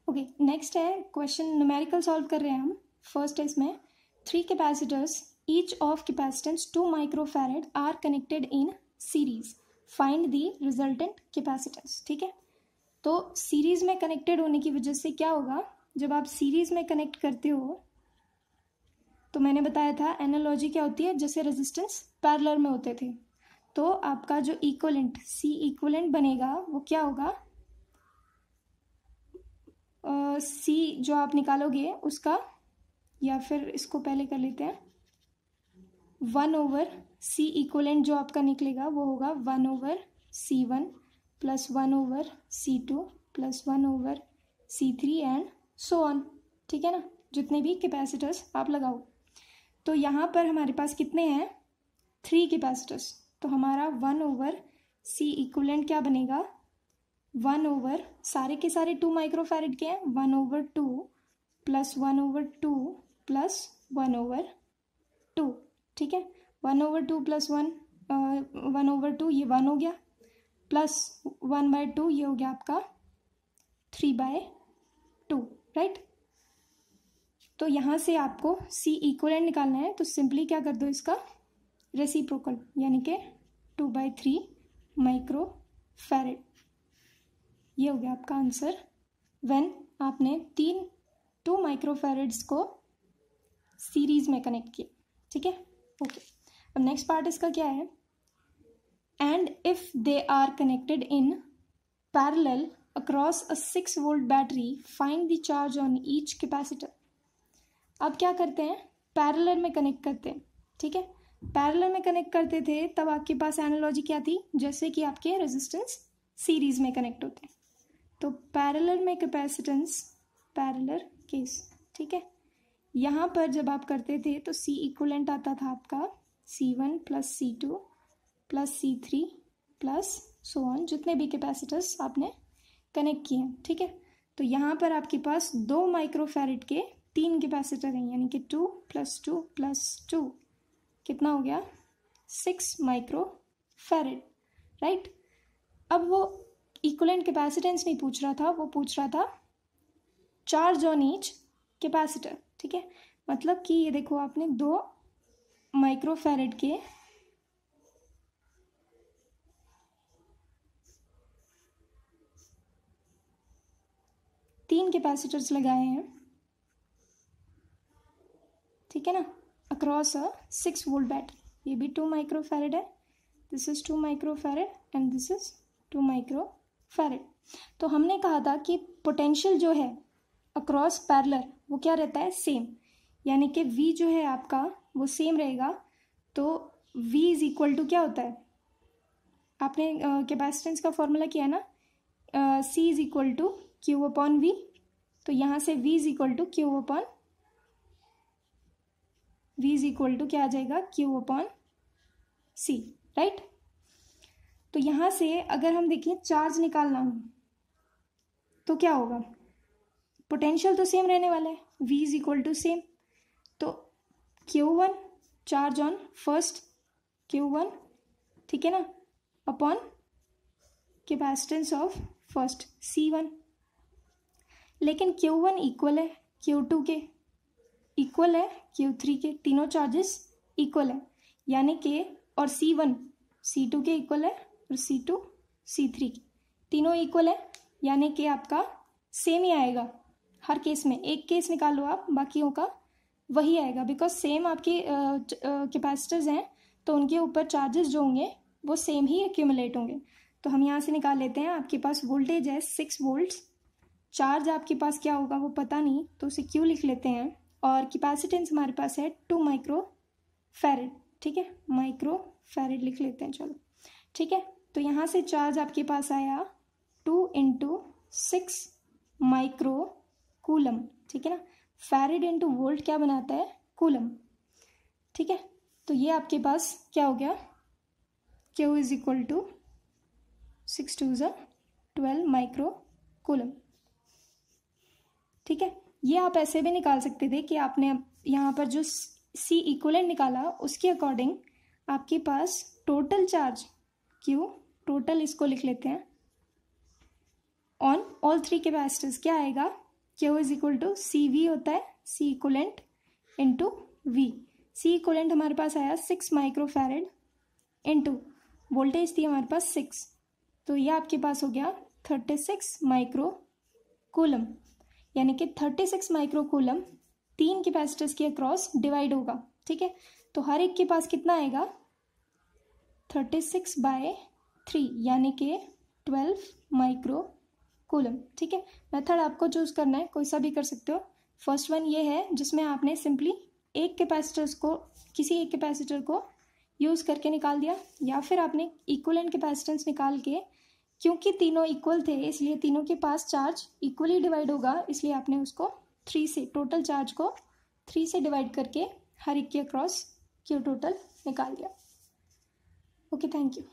Okay, next है question numerical solve कर रहे हैं हम। फर्स्ट है इसमें 3 capacitors each of capacitance 2 microfarad are connected in series, find the resultant capacitance. ठीक है, तो सीरीज में कनेक्टेड होने की वजह से क्या होगा, जब आप सीरीज में कनेक्ट करते हो तो मैंने बताया था एनालॉजी क्या होती है, जैसे रेजिस्टेंस पैरेलल में होते थे, तो आपका जो इक्विवेलेंट सी इक्विवेलेंट बनेगा वो क्या होगा, सी जो आप निकालोगे उसका, या फिर इसको पहले कर लेते हैं, 1/C इक्विवेलेंट जो आपका निकलेगा वो होगा 1/C1 plus 1/C2 plus 1/C3 and so on. ठीक है ना, जितने भी कैपेसिटर्स आप लगाओ। तो यहाँ पर हमारे पास कितने हैं, 3 कैपेसिटर्स, तो हमारा 1/C इक्विवेलेंट क्या बनेगा, 1/ सारे के सारे 2 माइक्रोफैरड के हैं, 1/2 प्लस 1/2 प्लस 1/2। ठीक है, 1/2 प्लस 1/2 ये 1 हो गया, प्लस 1/2 ये हो गया आपका 3/2, राइट। तो यहाँ से आपको C इक्विवेलेंट निकालना है, तो सिंपली क्या कर दो, इसका रेसिप्रोकल, यानी कि 2/3 माइक्रोफैरड। ये हो गया आपका आंसर व्हेन आपने 2 माइक्रोफैरड्स को सीरीज में कनेक्ट किया। ठीक है, ओके। अब नेक्स्ट पार्ट इसका क्या है, and if they are connected in parallel across a 6 volt battery, find the charge on each capacitor. अब क्या करते हैं, पैरेलल में कनेक्ट करते हैं। ठीक है, पैरेलल में कनेक्ट करते थे तब आपके पास एनालॉजी क्या थी, जैसे कि आपके रेजिस्टेंस सीरीज में कनेक्ट होते हैं, तो पैरेलल में कैपेसिटेंस पैरेलल केस। ठीक है, यहाँ पर जब आप करते थे तो C इक्विवेलेंट आता था आपका C1 plus C2 plus C3 plus so on, जितने भी कैपेसिटर्स आपने कनेक्ट किए हैं। ठीक है, तो यहाँ पर आपके पास 2 माइक्रोफैरड के 3 कैपेसिटर हैं, यानी कि 2 प्लस 2 प्लस 2 कितना हो गया, 6 माइक्रोफैरड, राइट। अब वो इक्विवेलेंट कैपेसिटेंस नहीं पूछ रहा था, वो पूछ रहा था चार्ज ऑन ईच कैपेसिटर। ठीक है, मतलब कि ये देखो आपने 2 माइक्रोफैरड के 3 कैपेसिटर्स लगाए हैं। ठीक है ना, अक्रॉस अ 6 वोल्ट बैटरी, ये भी 2 माइक्रोफैरड है, this is 2 microfarad and this is 2 microfarad. तो हमने कहा था कि पोटेंशियल जो है अक्रॉस पैरेलल वो क्या रहता है, सेम, यानी कि V जो है आपका वो सेम रहेगा। तो V इज इक्वल टू क्या होता है, आपने कैपेसिटेंस का फॉर्मूला किया है ना, C is equal to Q upon V, तो यहाँ से V is equal to Q upon V is equal to क्या आ जाएगा, Q अपॉन C, राइट। तो यहाँ से अगर हम देखें चार्ज निकालना हो तो क्या होगा, पोटेंशियल तो सेम रहने वाला है, V is equal to same, तो Q1 charge on first Q1, ठीक है ना, upon capacitance of first C1। लेकिन Q1 इक्वल है Q2 के, इक्वल है Q3 के, तीनों चार्जेस इक्वल है, यानी कि और C1 C2 के इक्वल है और C2 C3 के, तीनों इक्वल है, यानी कि आपका सेम ही आएगा हर केस में। एक केस निकाल लो आप, बाकियों का वही आएगा, बिकॉज सेम आपके कैपेसिटर्स हैं तो उनके ऊपर चार्जेस जो होंगे वो सेम ही एक्यूमुलेट होंगे। तो हम यहाँ से निकाल लेते हैं, आपके पास वोल्टेज है 6 वोल्ट्स, चार्ज आपके पास क्या होगा वो पता नहीं, तो उसे क्यू लिख लेते हैं, और कैपेसिटेंस हमारे पास है 2 माइक्रोफैरड। ठीक है, माइक्रोफैरड लिख लेते हैं, चलो ठीक है। तो यहाँ से चार्ज आपके पास आया 2 × 6 माइक्रो कूलम। ठीक है ना, फैरड इंटू वोल्ट क्या बनाता है, कूलम। ठीक है, तो ये आपके पास क्या हो गया, Q is equal to 6 2 12 micro coulomb. ठीक है, ये आप ऐसे भी निकाल सकते थे कि आपने यहाँ पर जो C इक्विवेलेंट निकाला उसके अकॉर्डिंग आपके पास टोटल चार्ज Q, टोटल इसको लिख लेते हैं, ऑन ऑल 3 कैपेसिटर्स क्या आएगा, Q is equal to C V होता है, C equivalent into V. C equivalent हमारे पास आया 6 माइक्रोफैरेड इंटू वोल्टेज थी हमारे पास 6, तो ये आपके पास हो गया 36 माइक्रो कूलम, यानी कि 36 माइक्रो कूलम 3 कैपेसिटर्स के अक्रॉस डिवाइड होगा। ठीक है, तो हर एक के पास कितना आएगा 36/3 यानी कि 12 माइक्रो कूलम। ठीक है, मेथड आपको चूज करना है, कोई सा भी कर सकते हो। फर्स्ट वन ये है जिसमें आपने सिंपली किसी एक कैपेसिटर को यूज करके निकाल दिया, या फिर आपने इक्वलेंट कैपेसिटेंस निकाल के, क्योंकि तीनों इक्वल थे इसलिए तीनों के पास चार्ज इक्वली डिवाइड होगा, इसलिए आपने उसको 3 से, टोटल चार्ज को 3 से डिवाइड करके हर एक के अक्रॉस क्यू टोटल निकाल दिया। Okay, thank you.